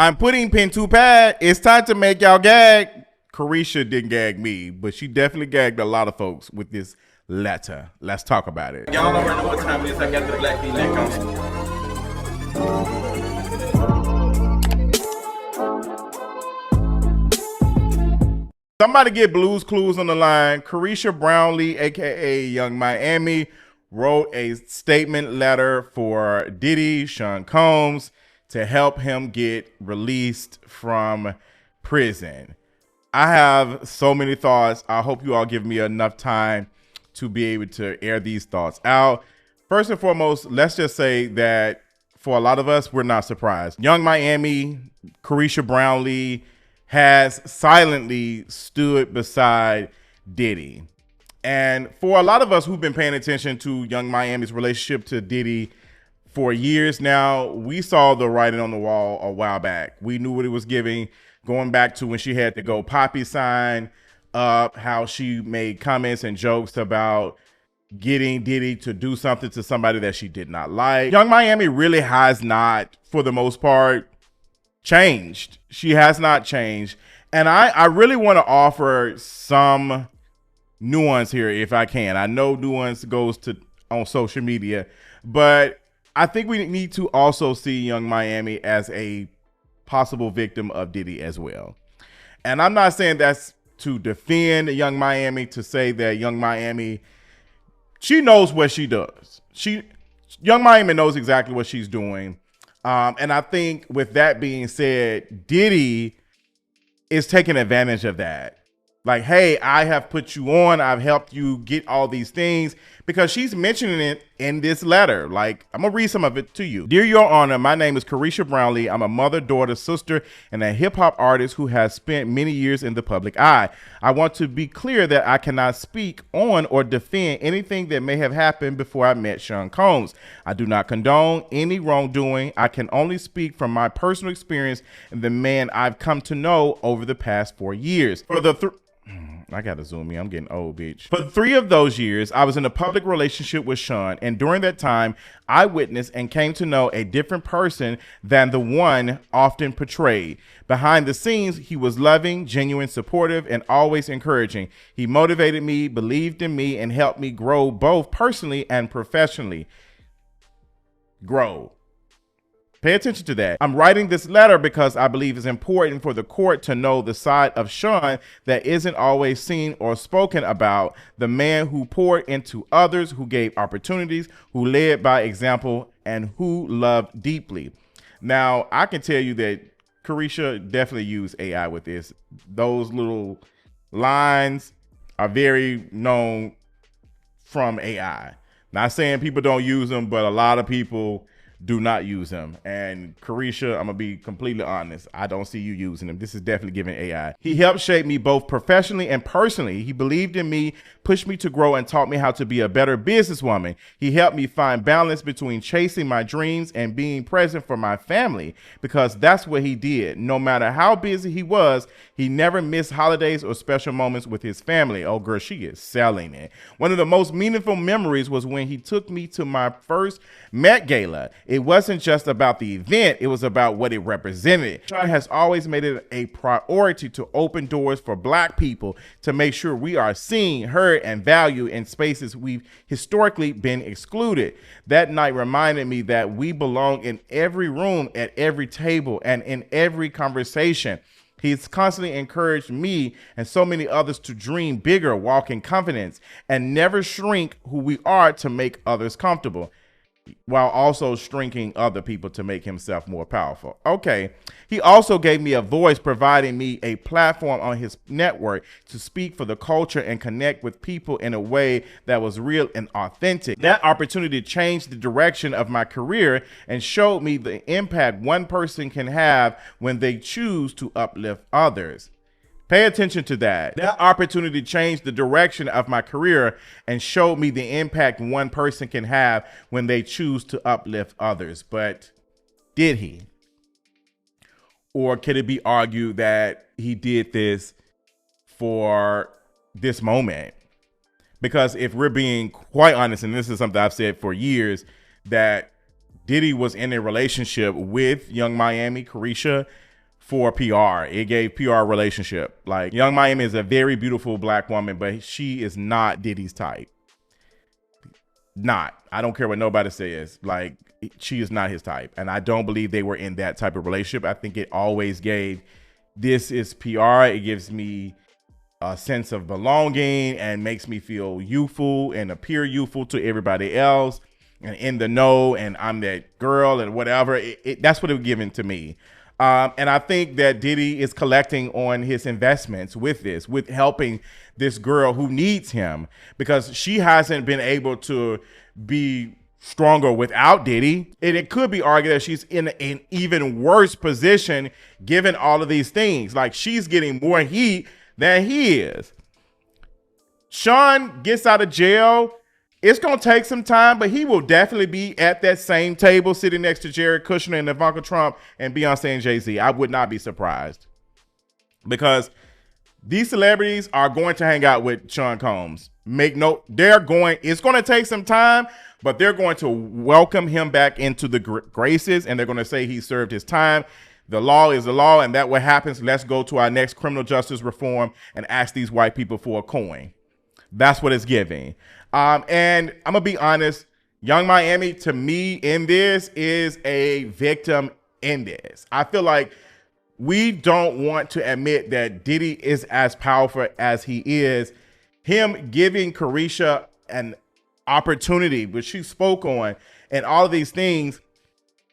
I'm putting pen to pad. It's time to make y'all gag. Careesha didn't gag me, but she definitely gagged a lot of folks with this letter. Let's talk about it. Y'all already know what time it is. I got the black V-neck on. Somebody get Blues Clues on the line. Careesha Brownlee, aka Young Miami, wrote a statement letter for Diddy, Sean Combs, to help him get released from prison. I have so many thoughts. I hope you all give me enough time to be able to air these thoughts out. First and foremost, let's just say that for a lot of us, we're not surprised. Young Miami, Careesha Brownlee, has silently stood beside Diddy. And for a lot of us who've been paying attention to Young Miami's relationship to Diddy for years now, we saw the writing on the wall a while back. We knew what it was giving, going back to when she had to go poppy sign up, how she made comments and jokes about getting Diddy to do something to somebody that she did not like. Young Miami really has not, for the most part, changed. She has not changed. And I really want to offer some nuance here if I can. I know nuance goes to on social media, but I think we need to also see Young Miami as a possible victim of Diddy as well. And I'm not saying that's to defend Young Miami, to say that Young Miami, she knows what she does. Young Miami knows exactly what she's doing. And I think with that being said, Diddy is taking advantage of that. Like, hey, I have put you on. I've helped you get all these things, because she's mentioning it in this letter. Like, I'm going to read some of it to you. Dear Your Honor, my name is Careesha Brownlee. I'm a mother, daughter, sister, and a hip hop artist who has spent many years in the public eye. I want to be clear that I cannot speak on or defend anything that may have happened before I met Sean Combs. I do not condone any wrongdoing. I can only speak from my personal experience and the man I've come to know over the past 4 years. For the I gotta zoom in. I'm getting old, bitch. For 3 of those years, I was in a public relationship with Sean, and during that time, I witnessed and came to know a different person than the one often portrayed. Behind the scenes, he was loving, genuine, supportive, and always encouraging. He motivated me, believed in me, and helped me grow both personally and professionally. Grow. Pay attention to that. I'm writing this letter because I believe it's important for the court to know the side of Sean that isn't always seen or spoken about. The man who poured into others, who gave opportunities, who led by example, and who loved deeply. Now, I can tell you that Careesha definitely used AI with this. Those little lines are very known from AI. Not saying people don't use them, but a lot of people do not use them. And Careesha, I'm gonna be completely honest, I don't see you using them. This is definitely giving AI. He helped shape me both professionally and personally. He believed in me, pushed me to grow, and taught me how to be a better businesswoman. He helped me find balance between chasing my dreams and being present for my family, because that's what he did. No matter how busy he was, he never missed holidays or special moments with his family. Oh girl, she is selling it. One of the most meaningful memories was when he took me to my first Met Gala. It wasn't just about the event, it was about what it represented. Sean has always made it a priority to open doors for Black people, to make sure we are seen, heard, and valued in spaces we've historically been excluded. That night reminded me that we belong in every room, at every table, and in every conversation. He's constantly encouraged me and so many others to dream bigger, walk in confidence, and never shrink who we are to make others comfortable, while also shrinking other people to make himself more powerful. Okay. He also gave me a voice, providing me a platform on his network to speak for the culture and connect with people in a way that was real and authentic. That opportunity changed the direction of my career and showed me the impact one person can have when they choose to uplift others. Pay attention to that. That opportunity changed the direction of my career and showed me the impact one person can have when they choose to uplift others. But did he? Or could it be argued that he did this for this moment? Because if we're being quite honest, and this is something I've said for years, that Diddy was in a relationship with Young Miami, Careesha, and Young Miami was in a relationship with Sean Combs. And Sean Combs was in a relationship with Diddy. And Diddy was in a relationship with Young Miami, Careesha, and Young Miami was in a relationship with Sean Combs. And Diddy was in a relationship with Young Miami, Careesha, and Young Miami was in a relationship with Sean Combs. for PR. It gave PR relationship. Like, Young Miami is a very beautiful black woman, but she is not Diddy's type. Not. I don't care what nobody says. Like, she is not his type. And I don't believe they were in that type of relationship. I think it always gave, this is PR. It gives me a sense of belonging and makes me feel youthful and appear youthful to everybody else and in the know, and I'm that girl and whatever. That's what it was given to me. And I think that Diddy is collecting on his investments with this, with helping this girl who needs him, because she hasn't been able to be stronger without Diddy. And it could be argued that she's in an even worse position given all of these things. Like, she's getting more heat than he is. Sean gets out of jail. It's going to take some time, but he will definitely be at that same table sitting next to Jared Kushner and Ivanka Trump and Beyonce and Jay-Z. I would not be surprised, because these celebrities are going to hang out with Sean Combs. Make note, it's going to take some time, but they're going to welcome him back into the graces, and they're going to say he served his time. The law is the law, and that what happens. Let's go to our next criminal justice reform and ask these white people for a coin. That's what it's giving. And I'm gonna be honest, Young Miami to me in this is a victim in this. I feel like we don't want to admit that Diddy is as powerful as he is. Him giving Careesha an opportunity, which she spoke on, and all of these things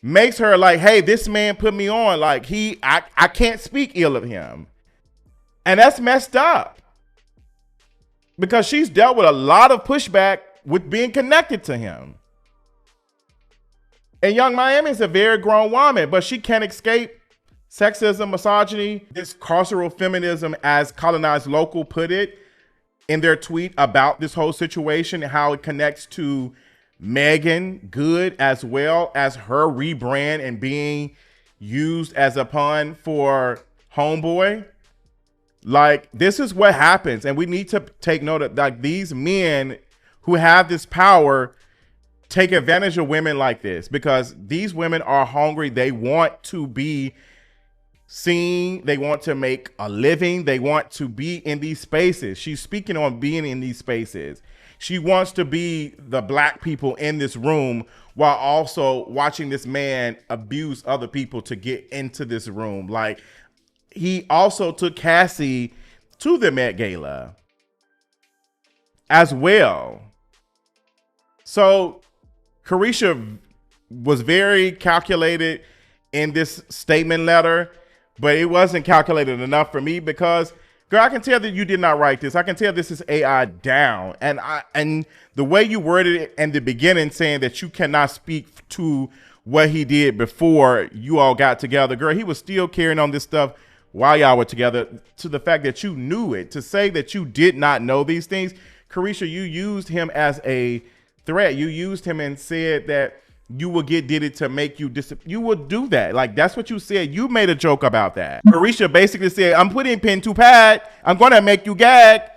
makes her like, hey, this man put me on. Like, I can't speak ill of him. And that's messed up, because she's dealt with a lot of pushback with being connected to him. And Young Miami is a very grown woman, but she can't escape sexism, misogyny, this carceral feminism, as Colonized Local put it in their tweet about this whole situation, and how it connects to Megan Good as well as her rebrand and being used as a pun for Homeboy. Like, this is what happens, and we need to take note of, like, these men who have this power take advantage of women like this, because these women are hungry. They want to be seen. They want to make a living. They want to be in these spaces. She's speaking on being in these spaces. She wants to be the black people in this room while also watching this man abuse other people to get into this room. Like, he also took Cassie to the Met Gala as well. So Careesha was very calculated in this statement letter, but it wasn't calculated enough for me, because, girl, I can tell that you did not write this. I can tell this is AI down. And the way you worded it in the beginning, saying that you cannot speak to what he did before you all got together, girl, he was still carrying on this stuff while y'all were together, to the fact that you knew it. To say that you did not know these things, Careesha, you used him as a threat. You used him and said that you will get Diddy to make you you will do that. Like, that's what you said. You made a joke about that. Careesha basically said, I'm putting pen to pad. I'm going to make you gag.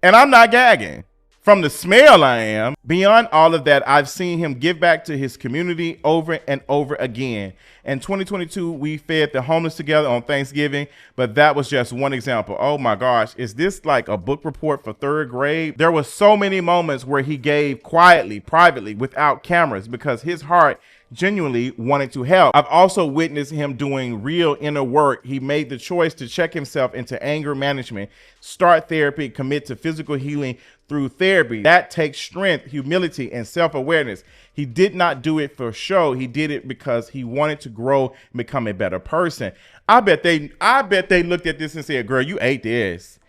And I'm not gagging. From the smell, I am. Beyond all of that, I've seen him give back to his community over and over again. In 2022, we fed the homeless together on Thanksgiving, but that was just one example. Oh my gosh, is this like a book report for third grade? There were so many moments where he gave quietly, privately, without cameras, because his heart genuinely wanted to help. I've also witnessed him doing real inner work. He made the choice to check himself into anger management, start therapy, commit to physical healing through therapy. That takes strength, humility, and self-awareness. He did not do it for show. He did it because he wanted to grow and become a better person. I bet they looked at this and said, girl, you ate this.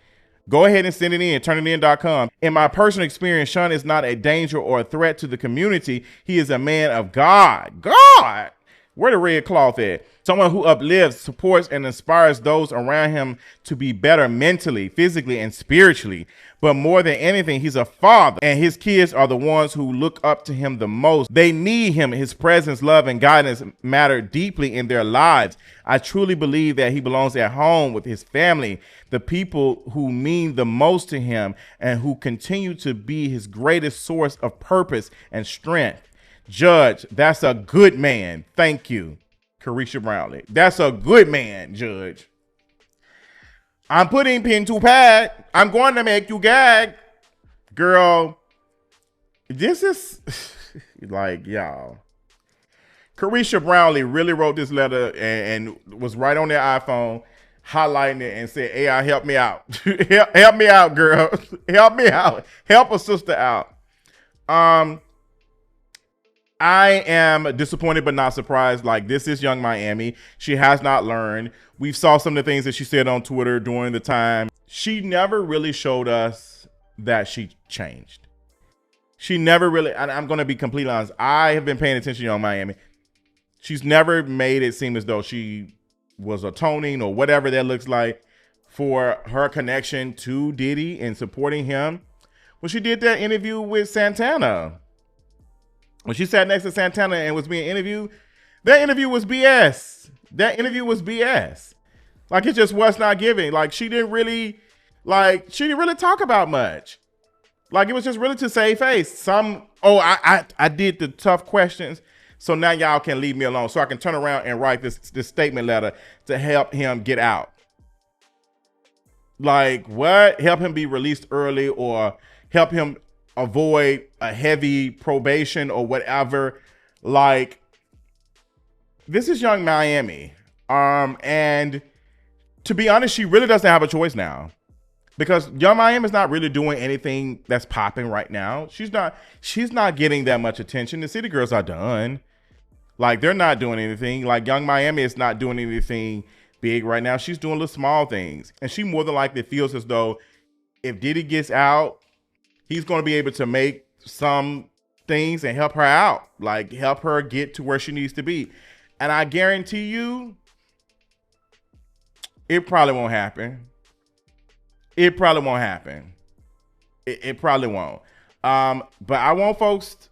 Go ahead and send it in, turnitin.com. In my personal experience, Sean is not a danger or a threat to the community. He is a man of God. God! Where the red cloth at? Someone who uplifts, supports, and inspires those around him to be better mentally, physically, and spiritually. But more than anything, he's a father, and his kids are the ones who look up to him the most. They need him. His presence, love, and guidance matter deeply in their lives. I truly believe that he belongs at home with his family, the people who mean the most to him and who continue to be his greatest source of purpose and strength. Judge, that's a good man. Thank you. Careesha Brownlee. That's a good man, Judge. I'm putting pen to pad. I'm going to make you gag. Girl, this is like, y'all. Careesha Brownlee really wrote this letter and was right on their iPhone, highlighting it and said, "AI, help me out. help me out, girl. Help me out. Help a sister out." I am disappointed but not surprised. Like, this is Young Miami. She has not learned. We saw some of the things that she said on Twitter during the time. She never really showed us that she changed. She never really, and I'm going to be completely honest, I have been paying attention to Young Miami. She's never made it seem as though she was atoning or whatever that looks like for her connection to Diddy and supporting him. When she did that interview with Santana, when she sat next to Santana and was being interviewed, that interview was BS. That interview was BS. Like, it just was not giving. Like, she didn't really talk about much. Like, it was just really to save face. I did the tough questions, so now y'all can leave me alone so I can turn around and write this statement letter to help him get out. Like, what? Help him be released early or help him avoid a heavy probation or whatever. Like, this is Young Miami. And to be honest, she really doesn't have a choice now, because Young Miami is not really doing anything that's popping right now. She's not getting that much attention. The City Girls are done. Like, they're not doing anything. Like, Young Miami is not doing anything big right now. She's doing little small things. And she more than likely feels as though if Diddy gets out, he's going to be able to make some things and help her out. Like, help her get to where she needs to be. And I guarantee you, it probably won't happen. It probably won't happen. It probably won't. But I want folks,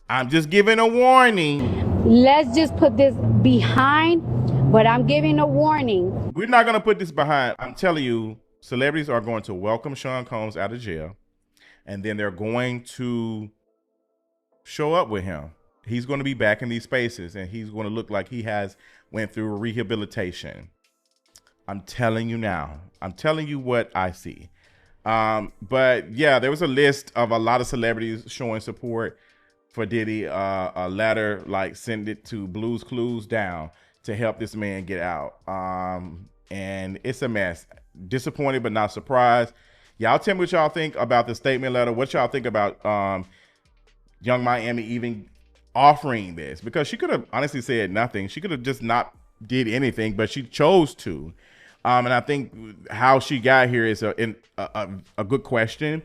I'm just giving a warning. Let's just put this behind, but I'm giving a warning. We're not going to put this behind. I'm telling you, celebrities are going to welcome Sean Combs out of jail, and then they're going to show up with him. He's going to be back in these spaces, and he's going to look like he has went through rehabilitation. I'm telling you now. I'm telling you what I see. But yeah, there was a list of a lot of celebrities showing support for Diddy. A letter like send it to Blues Clues down to help this man get out. And it's a mess. Disappointed but not surprised. Y'all tell me what y'all think about the statement letter. What y'all think about Young Miami even offering this? Because she could have honestly said nothing. She could have just not did anything, but she chose to. And I think how she got here is a good question.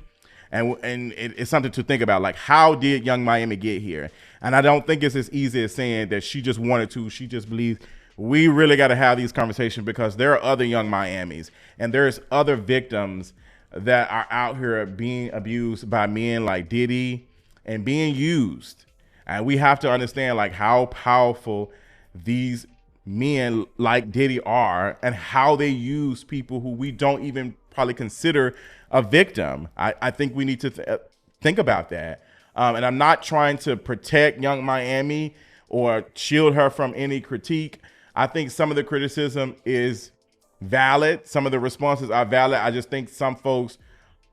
And it's something to think about. Like, how did Young Miami get here? And I don't think it's as easy as saying that she just wanted to. She just believes we really got to have these conversations, because there are other Young Miamis and there's other victims that are out here being abused by men like Diddy and being used. And we have to understand like how powerful these men like Diddy are and how they use people who we don't even probably consider a victim. I think we need to think about that. And I'm not trying to protect Young Miami or shield her from any critique. I think some of the criticism is valid. Some of the responses are valid. I just think some folks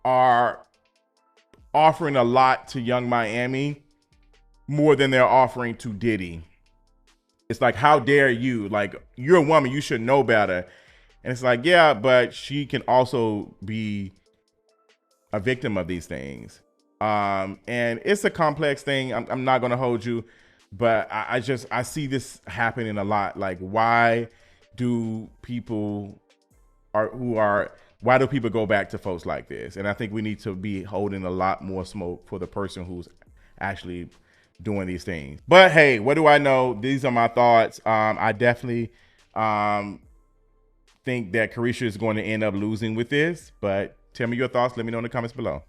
are offering a lot to Young Miami more than they're offering to Diddy. It's like, how dare you? Like, you're a woman, you should know better. And it's like, yeah, but she can also be a victim of these things. And it's a complex thing. I'm not going to hold you, but I see this happening a lot. Like, why do people go back to folks like this? And I think we need to be holding a lot more smoke for the person who's actually doing these things. But hey, what do I know? These are my thoughts. I definitely think that Careesha is going to end up losing with this, but tell me your thoughts. Let me know in the comments below.